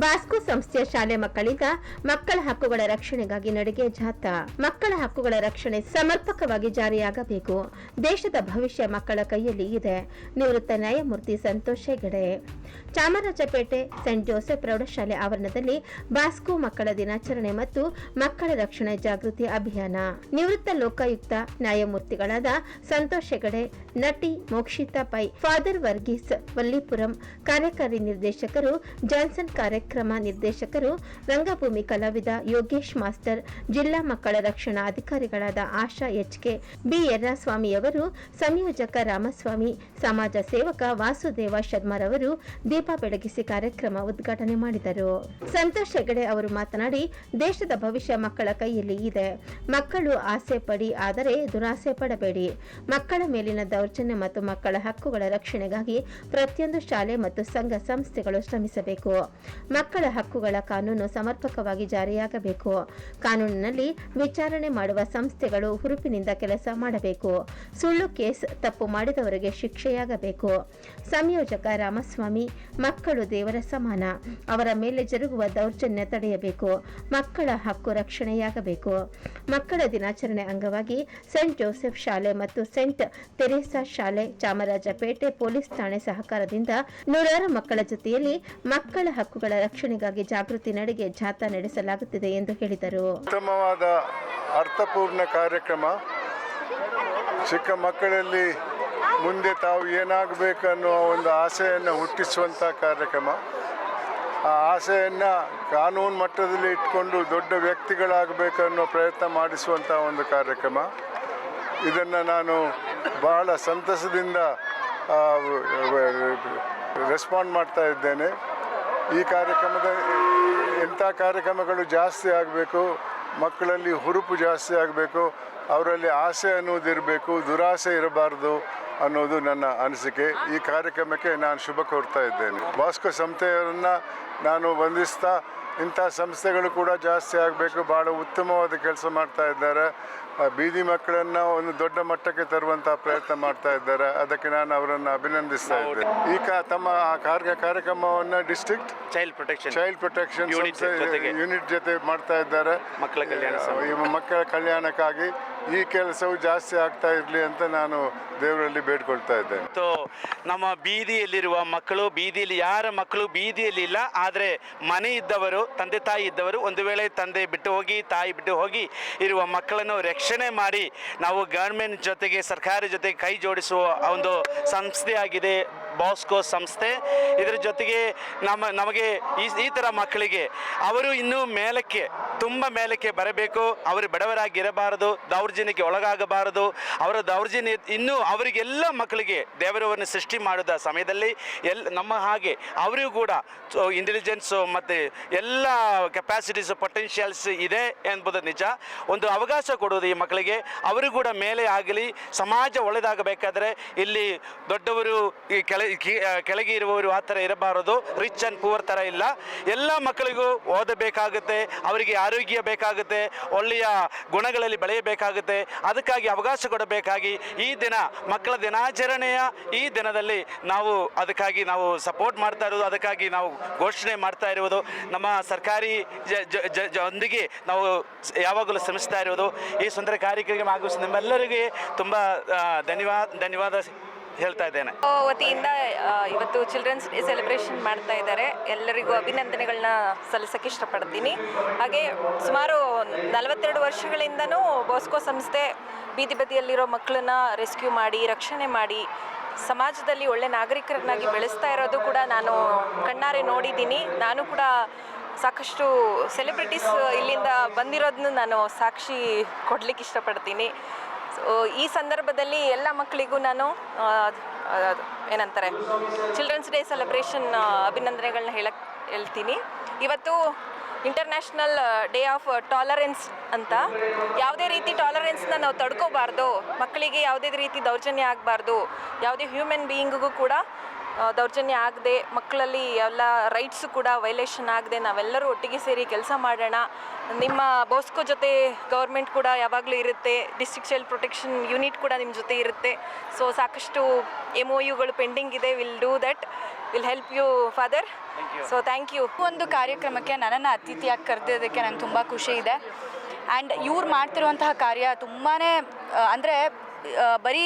Bosco ಸಂಸ್ಥೆಯ ಶಾಲೆ ಮಕ್ಕಳಿಂದ ಮಕ್ಕಳ ಹಕ್ಕುಗಳ ರಕ್ಷಣೆಗಾಗಿ ನಡಿಗೆ ಜಾಥಾ. ಮಕ್ಕಳ ಹಕ್ಕುಗಳ ರಕ್ಷಣೆ ಸಮರ್ಪಕವಾಗಿ ಜಾರಿಯಾಗಬೇಕು. ದೇಶದ ಭವಿಷ್ಯ ಮಕ್ಕಳ ಕೈಯಲ್ಲಿ ಇದೆ. ನಿವೃತ್ತ ನ್ಯಾಯಮೂರ್ತಿ ಸಂತೋಷ್ ಹೆಗಡೆ. ಚಾಮರಾಜಪೇಟೆ ಸೆಂಟ್ ಜೋಸೆಫ್ ಪ್ರೌಢಶಾಲೆ ಆವರಣದಲ್ಲಿ ಬಾಸ್ಕೋ ಮಕ್ಕಳ ದಿನಾಚರಣೆ ಮತ್ತು ಮಕ್ಕಳ ರಕ್ಷಣೆ ಜಾಗೃತಿ ಅಭಿಯಾನ. ನಿವೃತ್ತ ಲೋಕಾಯುಕ್ತ ನ್ಯಾಯಮೂರ್ತಿಗಳಾದ ಸಂತೋಷ್ ಹೆಗಡೆ, ನಟಿ ಮೋಕ್ಷಿತಾ ಪೈ, ಫಾದರ್ ವರ್ಗೀಸ್ ವಲ್ಲಿಪುರಂ, ಕಾರ್ಯಕಾರಿ ನಿರ್ದೇಶಕರು ಜಾನ್ಸನ್, ಕಾರ್ಯಕ್ರಮ ನಿರ್ದೇಶಕರು ರಂಗಭೂಮಿ ಕಲಾವಿದ ಯೋಗೇಶ್ ಮಾಸ್ಟರ್, ಜಿಲ್ಲಾ ಮಕ್ಕಳ ರಕ್ಷಣಾ ಅಧಿಕಾರಿಗಳಾದ ಆಶಾ ಎಚ್ಕೆ, ಬಿ ಯರ್ರಾಸ್ವಾಮಿಯವರು, ಸಂಯೋಜಕ ರಾಮಸ್ವಾಮಿ, ಸಮಾಜ ಸೇವಕ ವಾಸುದೇವ ಶರ್ಮರವರು ದೀಪ ಬೆಳಗಿಸಿ ಕಾರ್ಯಕ್ರಮ ಉದ್ಘಾಟನೆ ಮಾಡಿದರು. ಸಂತೋಷ್ ಹೆಗಡೆ ಅವರು ಮಾತನಾಡಿ, ದೇಶದ ಭವಿಷ್ಯ ಮಕ್ಕಳ ಕೈಯಲ್ಲಿ ಇದೆ. ಮಕ್ಕಳು ಆಸೆ ಪಡಿ, ಆದರೆ ದುರಾಸೆ ಪಡಬೇಡಿ. ಮಕ್ಕಳ ಮೇಲಿನ ದೌರ್ಜನ್ಯ ಮತ್ತು ಮಕ್ಕಳ ಹಕ್ಕುಗಳ ರಕ್ಷಣೆಗಾಗಿ ಪ್ರತಿಯೊಂದು ಶಾಲೆ ಮತ್ತು ಸಂಘ ಸಂಸ್ಥೆಗಳು ಶ್ರಮಿಸಬೇಕು. ಮಕ್ಕಳ ಹಕ್ಕುಗಳ ಕಾನೂನು ಸಮರ್ಪಕವಾಗಿ ಜಾರಿಯಾಗಬೇಕು. ಕಾನೂನಿನಲ್ಲಿ ವಿಚಾರಣೆ ಮಾಡುವ ಸಂಸ್ಥೆಗಳು ಹುರುಪಿನಿಂದ ಕೆಲಸ ಮಾಡಬೇಕು. ಸುಳ್ಳು ಕೇಸ್, ತಪ್ಪು ಮಾಡಿದವರಿಗೆ ಶಿಕ್ಷೆಯಾಗಬೇಕು. ಸಂಯೋಜಕ ರಾಮಸ್ವಾಮಿ, ಮಕ್ಕಳು ದೇವರ ಸಮಾನ. ಅವರ ಮೇಲೆ ಜರುಗುವ ದೌರ್ಜನ್ಯ ತಡೆಯಬೇಕು. ಮಕ್ಕಳ ಹಕ್ಕು ರಕ್ಷಣೆಯಾಗಬೇಕು. ಮಕ್ಕಳ ದಿನಾಚರಣೆ ಅಂಗವಾಗಿ ಸೆಂಟ್ ಜೋಸೆಫ್ ಶಾಲೆ ಮತ್ತು ಸೆಂಟ್ ತೆರೇಸಾ ಶಾಲೆ, ಚಾಮರಾಜಪೇಟೆ ಪೊಲೀಸ್ ಠಾಣೆ ಸಹಕಾರದಿಂದ ನೂರಾರು ಮಕ್ಕಳ ಜೊತೆಯಲ್ಲಿ ಮಕ್ಕಳ ಹಕ್ಕುಗಳ ರಕ್ಷಣೆಗಾಗಿ ಜಾಗೃತಿ ನಡಿಗೆ ಜಾಥಾ ನಡೆಸಲಾಗುತ್ತಿದೆ ಎಂದು ಹೇಳಿದರು. ಉತ್ತಮವಾದ ಅರ್ಥಪೂರ್ಣ ಕಾರ್ಯಕ್ರಮ. ಚಿಕ್ಕ ಮಕ್ಕಳಲ್ಲಿ ಮುಂದೆ ತಾವು ಏನಾಗಬೇಕನ್ನುವ ಒಂದು ಆಸೆಯನ್ನು ಹುಟ್ಟಿಸುವಂಥ ಕಾರ್ಯಕ್ರಮ. ಆ ಆಸೆಯನ್ನು ಕಾನೂನು ಮಟ್ಟದಲ್ಲಿ ಇಟ್ಕೊಂಡು ದೊಡ್ಡ ವ್ಯಕ್ತಿಗಳಾಗಬೇಕನ್ನೋ ಪ್ರಯತ್ನ ಮಾಡಿಸುವಂಥ ಒಂದು ಕಾರ್ಯಕ್ರಮ. ಇದನ್ನು ನಾನು ಬಹಳ ಸಂತಸದಿಂದ ರೆಸ್ಪಾಂಡ್ ಮಾಡ್ತಾ ಇದ್ದೇನೆ. ಈ ಇಂಥ ಕಾರ್ಯಕ್ರಮಗಳು ಜಾಸ್ತಿ ಆಗಬೇಕು. ಮಕ್ಕಳಲ್ಲಿ ಹುರುಪು ಜಾಸ್ತಿ ಆಗಬೇಕು. ಅವರಲ್ಲಿ ಆಸೆ ಅನ್ನೋದಿರಬೇಕು, ದುರಾಸೆ ಇರಬಾರ್ದು ಅನ್ನೋದು ನನ್ನ ಅನಿಸಿಕೆ. ಈ ಕಾರ್ಯಕ್ರಮಕ್ಕೆ ನಾನು ಶುಭ ಕೋರ್ತಾ ಇದ್ದೇನೆ. ಬಾಸ್ಕೋ ಸಂಸ್ಥೆಯವರನ್ನು ನಾನು ವಂದಿಸ್ತಾ, ಇಂಥ ಸಂಸ್ಥೆಗಳು ಕೂಡ ಜಾಸ್ತಿ ಆಗಬೇಕು. ಭಾಳ ಉತ್ತಮವಾದ ಕೆಲಸ ಮಾಡ್ತಾ ಇದ್ದಾರೆ. ಬೀದಿ ಮಕ್ಕಳನ್ನು ಒಂದು ದೊಡ್ಡ ಮಟ್ಟಕ್ಕೆ ತರುವಂಥ ಪ್ರಯತ್ನ ಮಾಡ್ತಾ ಇದ್ದಾರೆ. ಅದಕ್ಕೆ ನಾನು ಅವರನ್ನು ಅಭಿನಂದಿಸ್ತಾ ಇದ್ದೇನೆ. ಈಗ ತಮ್ಮ ಕಾರ್ಯಕ್ರಮವನ್ನು ಡಿಸ್ಟ್ರಿಕ್ಟ್ ಚೈಲ್ಡ್ ಪ್ರೊಟೆಕ್ಷನ್ ಯೂನಿಟ್ ಜೊತೆ ಮಾಡ್ತಾ ಇದ್ದಾರೆ. ಮಕ್ಕಳ ಕಲ್ಯಾಣಕ್ಕಾಗಿ ಈ ಕೆಲಸವು ಜಾಸ್ತಿ ಆಗ್ತಾ ಇರಲಿ ಅಂತ ನಾನು ದೇವರಲ್ಲಿ ಬೇಡ್ಕೊಳ್ತಾ ಇದ್ದೇನೆ. ನಮ್ಮ ಬೀದಿಯಲ್ಲಿರುವ ಮಕ್ಕಳು, ಬೀದಿಯಲ್ಲಿ ಯಾರ ಮಕ್ಕಳು ಬೀದಿಯಲ್ಲಿ ಇಲ್ಲ, ಆದರೆ ಮನೆ ಇದ್ದವರು, ತಂದೆ ತಾಯಿ ಇದ್ದವರು, ಒಂದು ವೇಳೆ ತಂದೆ ಬಿಟ್ಟು ಹೋಗಿ ತಾಯಿ ಬಿಟ್ಟು ಹೋಗಿ ಇರುವ ಮಕ್ಕಳನ್ನು ರಕ್ಷಣೆ ಮಾಡಿ ನಾವು ಗವರ್ಮೆಂಟ್ ಜೊತೆಗೆ, ಸರ್ಕಾರ ಜೊತೆಗೆ ಕೈ ಜೋಡಿಸುವ ಒಂದು ಸಂಸ್ಥೆಯಾಗಿದೆ ಬಾಸ್ಕೋ ಸಂಸ್ಥೆ. ಇದರ ಜೊತೆಗೆ ನಮಗೆ ಈ ಥರ ಮಕ್ಕಳಿಗೆ ಅವರು ಇನ್ನೂ ತುಂಬ ಮೇಲಕ್ಕೆ ಬರಬೇಕು. ಅವರು ಬಡವರಾಗಿರಬಾರದು, ದೌರ್ಜನ್ಯಕ್ಕೆ ಒಳಗಾಗಬಾರದು. ಅವರ ದೌರ್ಜನ್ಯ ಇನ್ನೂ ಅವರಿಗೆಲ್ಲ ಮಕ್ಕಳಿಗೆ ದೇವರವನ್ನು ಸೃಷ್ಟಿ ಮಾಡಿದ ಸಮಯದಲ್ಲಿ ನಮ್ಮ ಹಾಗೆ ಅವರಿಗೂ ಕೂಡ ಇಂಟೆಲಿಜೆನ್ಸು ಮತ್ತು ಎಲ್ಲ ಕೆಪಾಸಿಟೀಸು, ಪೊಟೆನ್ಷಿಯಲ್ಸ್ ಇದೆ ಎಂಬುದು ನಿಜ. ಒಂದು ಅವಕಾಶ ಕೊಡುವುದು ಈ ಮಕ್ಕಳಿಗೆ. ಅವರು ಕೂಡ ಮೇಲೆ ಆಗಲಿ, ಸಮಾಜ ಒಳ್ಳೆಯದಾಗಬೇಕಾದ್ರೆ ಇಲ್ಲಿ ದೊಡ್ಡವರು ಕೆಳಗೆ ಇರುವವರು ಆ ಥರ ಇರಬಾರದು. ರಿಚ್ ಆ್ಯಂಡ್ ಪೂವರ್ ಥರ ಇಲ್ಲ. ಎಲ್ಲ ಮಕ್ಕಳಿಗೂ ಓದಬೇಕಾಗುತ್ತೆ, ಅವರಿಗೆ ಆರೋಗ್ಯ ಬೇಕಾಗುತ್ತೆ, ಒಳ್ಳೆಯ ಗುಣಗಳಲ್ಲಿ ಬೆಳೆಯಬೇಕಾಗುತ್ತೆ. ಅದಕ್ಕಾಗಿ ಅವಕಾಶ ಕೊಡಬೇಕಾಗಿ ಈ ದಿನ ಮಕ್ಕಳ ದಿನಾಚರಣೆಯ ಈ ದಿನದಲ್ಲಿ ಅದಕ್ಕಾಗಿ ನಾವು ಸಪೋರ್ಟ್ ಮಾಡ್ತಾ ಇರೋದು, ಅದಕ್ಕಾಗಿ ನಾವು ಘೋಷಣೆ ಮಾಡ್ತಾ ಇರುವುದು, ನಮ್ಮ ಸರ್ಕಾರಿ ಒಂದಿಗೆ ನಾವು ಯಾವಾಗಲೂ ಶ್ರಮಿಸ್ತಾ ಇರುವುದು. ಈ ಸುಂದರ ಕಾರ್ಯಕ್ರಮ ಹಾಗೂ ನಿಮ್ಮೆಲ್ಲರಿಗೆ ತುಂಬ ಧನ್ಯವಾದ ಹೇಳ್ತಾ ಇದ್ದೇನೆ. ವತಿಯಿಂದ ಇವತ್ತು ಚಿಲ್ಡ್ರನ್ಸ್ ಡೇ ಸೆಲೆಬ್ರೇಷನ್ ಮಾಡ್ತಾ ಇದ್ದಾರೆ. ಎಲ್ಲರಿಗೂ ಅಭಿನಂದನೆಗಳನ್ನ ಸಲ್ಲಿಸಕ್ಕೆ ಇಷ್ಟಪಡ್ತೀನಿ. ಹಾಗೆ ಸುಮಾರು 42 ವರ್ಷಗಳಿಂದನೂ ಬಾಸ್ಕೋ ಸಂಸ್ಥೆ ಬೀದಿ ಬದಿಯಲ್ಲಿರೋ ಮಕ್ಕಳನ್ನ ರೆಸ್ಕ್ಯೂ ಮಾಡಿ, ರಕ್ಷಣೆ ಮಾಡಿ, ಸಮಾಜದಲ್ಲಿ ಒಳ್ಳೆ ನಾಗರಿಕರನ್ನಾಗಿ ಬೆಳೆಸ್ತಾ ಇರೋದು ಕೂಡ ನಾನು ಕಣ್ಣಾರೆ ನೋಡಿದ್ದೀನಿ. ನಾನು ಕೂಡ ಸಾಕಷ್ಟು ಸೆಲೆಬ್ರಿಟೀಸ್ ಇಲ್ಲಿಂದ ಬಂದಿರೋದನ್ನು ನಾನು ಸಾಕ್ಷಿ ಕೊಡಲಿಕ್ಕೆ ಇಷ್ಟಪಡ್ತೀನಿ. ಈ ಸಂದರ್ಭದಲ್ಲಿ ಎಲ್ಲ ಮಕ್ಕಳಿಗೂ ನಾನು ಚಿಲ್ಡ್ರನ್ಸ್ ಡೇ ಸೆಲೆಬ್ರೇಷನ್ ಅಭಿನಂದನೆಗಳನ್ನ ಹೇಳ್ತೀನಿ. ಇವತ್ತು ಇಂಟರ್ನ್ಯಾಷನಲ್ ಡೇ ಆಫ್ ಟಾಲರೆನ್ಸ್ ಅಂತ. ಯಾವುದೇ ರೀತಿ ಟಾಲರೆನ್ಸ್ನ ನಾವು ತಡ್ಕೋಬಾರ್ದು. ಮಕ್ಕಳಿಗೆ ಯಾವುದೇ ರೀತಿ ದೌರ್ಜನ್ಯ ಆಗಬಾರ್ದು. ಯಾವುದೇ ಹ್ಯೂಮನ್ ಬೀಯಿಂಗಿಗೂ ಕೂಡ ದೌರ್ಜನ್ಯ ಆಗದೆ, ಮಕ್ಕಳಲ್ಲಿ ಎಲ್ಲ ರೈಟ್ಸು ಕೂಡ ವೈಲೇಷನ್ ಆಗದೆ ನಾವೆಲ್ಲರೂ ಒಟ್ಟಿಗೆ ಸೇರಿ ಕೆಲಸ ಮಾಡೋಣ. ನಿಮ್ಮ ಬೋಸ್ಕೋ ಜೊತೆ ಗೌರ್ಮೆಂಟ್ ಕೂಡ ಯಾವಾಗಲೂ ಇರುತ್ತೆ, ಡಿಸ್ಟ್ರಿಕ್ಟ್ ಚೈಲ್ಡ್ ಪ್ರೊಟೆಕ್ಷನ್ ಯೂನಿಟ್ ಕೂಡ ನಿಮ್ಮ ಜೊತೆ ಇರುತ್ತೆ. ಸೊ ಸಾಕಷ್ಟು MOUಗಳು ಪೆಂಡಿಂಗ್ ಇದೆ. Will do that, will help you father. So thank you. ಒಂದು ಕಾರ್ಯಕ್ರಮಕ್ಕೆ ನನ್ನನ್ನು ಅತಿಥಿಯಾಗಿ ಕರೆದಿದ್ದಕ್ಕೆ ನಂಗೆ ತುಂಬ ಖುಷಿ ಇದೆ. ಆ್ಯಂಡ್ ಇವ್ರು ಮಾಡ್ತಿರುವಂತಹ ಕಾರ್ಯ ತುಂಬಾ ಅಂದರೆ ಬರೀ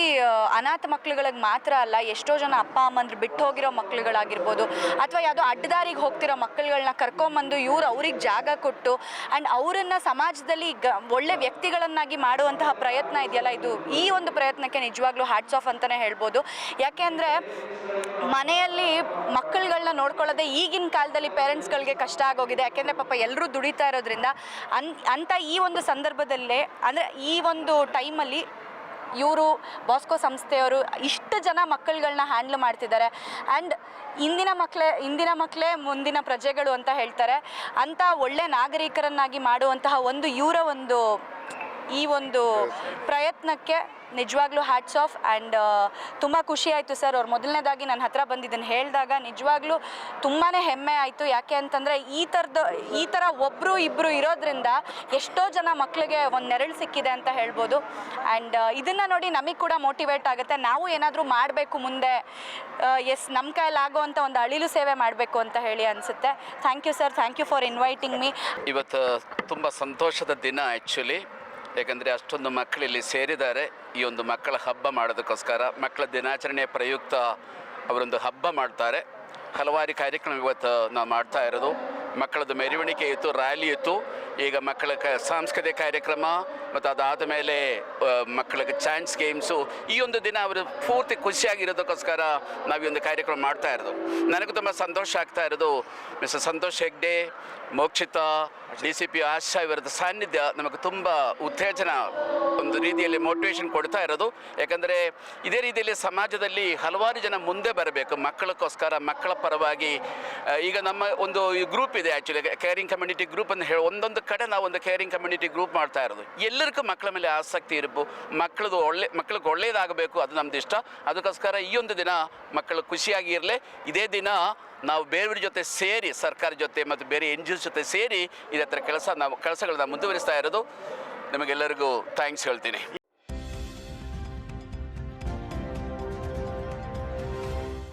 ಅನಾಥ ಮಕ್ಳುಗಳಿಗೆ ಮಾತ್ರ ಅಲ್ಲ, ಎಷ್ಟೋ ಜನ ಅಪ್ಪ ಅಮ್ಮಂದ್ರು ಬಿಟ್ಟು ಹೋಗಿರೋ ಮಕ್ಳುಗಳಾಗಿರ್ಬೋದು, ಅಥವಾ ಯಾವುದೋ ಅಡ್ಡದಾರಿಗೆ ಹೋಗ್ತಿರೋ ಮಕ್ಕಳುಗಳನ್ನ ಕರ್ಕೊಂಬಂದು ಇವ್ರು ಅವ್ರಿಗೆ ಜಾಗ ಕೊಟ್ಟು ಆ್ಯಂಡ್ ಅವರನ್ನು ಸಮಾಜದಲ್ಲಿ ಒಳ್ಳೆ ವ್ಯಕ್ತಿಗಳನ್ನಾಗಿ ಮಾಡುವಂತಹ ಪ್ರಯತ್ನ ಇದೆಯಲ್ಲ, ಇದು ಈ ಒಂದು ಪ್ರಯತ್ನಕ್ಕೆ ನಿಜವಾಗ್ಲೂ ಹ್ಯಾಟ್ಸ್ ಆಫ್ ಅಂತಲೇ ಹೇಳ್ಬೋದು. ಯಾಕೆಂದರೆ ಮನೆಯಲ್ಲಿ ಮಕ್ಕಳುಗಳನ್ನ ನೋಡ್ಕೊಳ್ಳೋದೇ ಈಗಿನ ಕಾಲದಲ್ಲಿ ಪೇರೆಂಟ್ಸ್ಗಳಿಗೆ ಕಷ್ಟ ಆಗೋಗಿದೆ. ಯಾಕೆಂದರೆ ಪಾಪ ಎಲ್ಲರೂ ದುಡಿತಾ ಇರೋದ್ರಿಂದ ಅಂತ ಈ ಒಂದು ಸಂದರ್ಭದಲ್ಲೇ, ಅಂದರೆ ಈ ಒಂದು ಟೈಮಲ್ಲಿ ಇವರು ಬಾಸ್ಕೋ ಸಂಸ್ಥೆಯವರು ಇಷ್ಟು ಜನ ಮಕ್ಕಳುಗಳನ್ನ ಹ್ಯಾಂಡ್ಲ್ ಮಾಡ್ತಿದ್ದಾರೆ. ಆ್ಯಂಡ್ ಇಂದಿನ ಮಕ್ಕಳೇ ಮುಂದಿನ ಪ್ರಜೆಗಳು ಅಂತ ಹೇಳ್ತಾರೆ. ಅಂಥ ಒಳ್ಳೆ ನಾಗರಿಕರನ್ನಾಗಿ ಮಾಡುವಂತಹ ಈ ಒಂದು ಪ್ರಯತ್ನಕ್ಕೆ ನಿಜವಾಗ್ಲೂ ಹ್ಯಾಟ್ಸ್ ಆಫ್. ಆ್ಯಂಡ್ ತುಂಬ ಖುಷಿ ಆಯಿತು ಸರ್, ಅವ್ರು ಮೊದಲನೇದಾಗಿ ನನ್ನ ಹತ್ರ ಬಂದಿದ್ದನ್ನು ಹೇಳಿದಾಗ ನಿಜವಾಗ್ಲೂ ತುಂಬಾ ಹೆಮ್ಮೆ ಆಯಿತು. ಯಾಕೆ ಅಂತಂದರೆ ಈ ಥರ ಒಬ್ಬರು ಇಬ್ಬರು ಇರೋದ್ರಿಂದ ಎಷ್ಟೋ ಜನ ಮಕ್ಕಳಿಗೆ ಒಂದು ನೆರಳು ಸಿಕ್ಕಿದೆ ಅಂತ ಹೇಳ್ಬೋದು. ಆ್ಯಂಡ್ ಇದನ್ನು ನೋಡಿ ನಮಗೆ ಕೂಡ ಮೋಟಿವೇಟ್ ಆಗುತ್ತೆ, ನಾವು ಏನಾದರೂ ಮಾಡಬೇಕು ಮುಂದೆ, ನಮ್ಮ ಕೈಲಾಗುವಂಥ ಒಂದು ಅಳಿಲು ಸೇವೆ ಮಾಡಬೇಕು ಅಂತ ಹೇಳಿ ಅನಿಸುತ್ತೆ. Thank you sir, thank you for inviting me. ಇವತ್ತು ತುಂಬ ಸಂತೋಷದ ದಿನ ಆ್ಯಕ್ಚುಲಿ, ಯಾಕಂದರೆ ಅಷ್ಟೊಂದು ಮಕ್ಕಳಿಲ್ಲಿ ಸೇರಿದ್ದಾರೆ. ಈ ಒಂದು ಮಕ್ಕಳ ಹಬ್ಬ ಮಾಡೋದಕ್ಕೋಸ್ಕರ, ಮಕ್ಕಳ ದಿನಾಚರಣೆಯ ಪ್ರಯುಕ್ತ ಅವರೊಂದು ಹಬ್ಬ ಮಾಡ್ತಾರೆ. ಹಲವಾರು ಕಾರ್ಯಕ್ರಮ ಇವತ್ತು ನಾವು ಮಾಡ್ತಾ ಇರೋದು. ಮಕ್ಕಳದ್ದು ಮೆರವಣಿಗೆ ಇತ್ತು, ರ್ಯಾಲಿ ಇತ್ತು. ಈಗ ಮಕ್ಕಳ ಸಾಂಸ್ಕೃತಿಕ ಕಾರ್ಯಕ್ರಮ ಮತ್ತು ಅದಾದ ಮೇಲೆ ಮಕ್ಕಳಿಗೆ ಚಾನ್ಸ್ ಗೇಮ್ಸು. ಈ ಒಂದು ದಿನ ಅವರು ಪೂರ್ತಿ ಖುಷಿಯಾಗಿರೋದಕ್ಕೋಸ್ಕರ ನಾವು ಈ ಒಂದು ಕಾರ್ಯಕ್ರಮ ಮಾಡ್ತಾ ಇರೋದು. ನನಗೂ ತುಂಬ ಸಂತೋಷ ಆಗ್ತಾ ಇರೋದು ಮಿಸ್ಟರ್ ಸಂತೋಷ್ ಹೆಗ್ಡೆ, ಮೋಕ್ಷಿತಾ, DCP ಆಶಾ ಇವರದ ಸಾನ್ನಿಧ್ಯ ನಮಗೆ ತುಂಬ ಉತ್ತೇಜನ, ಒಂದು ರೀತಿಯಲ್ಲಿ ಮೋಟಿವೇಶನ್ ಕೊಡ್ತಾ ಇರೋದು. ಯಾಕಂದರೆ ಇದೇ ರೀತಿಯಲ್ಲಿ ಸಮಾಜದಲ್ಲಿ ಹಲವಾರು ಜನ ಮುಂದೆ ಬರಬೇಕು ಮಕ್ಕಳಕ್ಕೋಸ್ಕರ, ಮಕ್ಕಳ ಪರವಾಗಿ. ಈಗ ನಮ್ಮ ಒಂದು ಗ್ರೂಪ್ ಇದೆ ಆ್ಯಕ್ಚುಲಿ, ಕೇರಿಂಗ್ ಕಮ್ಯುನಿಟಿ ಗ್ರೂಪ್ ಅಂತ ಹೇಳಿ ಒಂದೊಂದು ಕಡೆ ನಾವು ಒಂದು ಕೇರಿಂಗ್ ಕಮ್ಯುನಿಟಿ ಗ್ರೂಪ್ ಮಾಡ್ತಾ ಇರೋದು. ಎಲ್ಲರಿಗೂ ಮಕ್ಕಳ ಮೇಲೆ ಆಸಕ್ತಿ ಇರಬೇಕು, ಮಕ್ಕಳಿಗೆ ಒಳ್ಳೆಯದಾಗಬೇಕು, ಅದು ನಮ್ದು ಇಷ್ಟ. ಅದಕ್ಕೋಸ್ಕರ ಈ ಒಂದು ದಿನ ಮಕ್ಕಳು ಖುಷಿಯಾಗಿ ಇರಲಿ. ಇದೇ ದಿನ ನಾವು ಬೇರೆಯವ್ರ ಜೊತೆ ಸೇರಿ, ಸರ್ಕಾರ ಜೊತೆ ಮತ್ತು ಬೇರೆ NGOs ಜೊತೆ ಸೇರಿ ಇದೇ ಥರ ಕೆಲಸಗಳನ್ನ ಮುಂದುವರಿಸ್ತಾ ಇರೋದು. ನಮಗೆಲ್ಲರಿಗೂ ಥ್ಯಾಂಕ್ಸ್ ಹೇಳ್ತೀನಿ.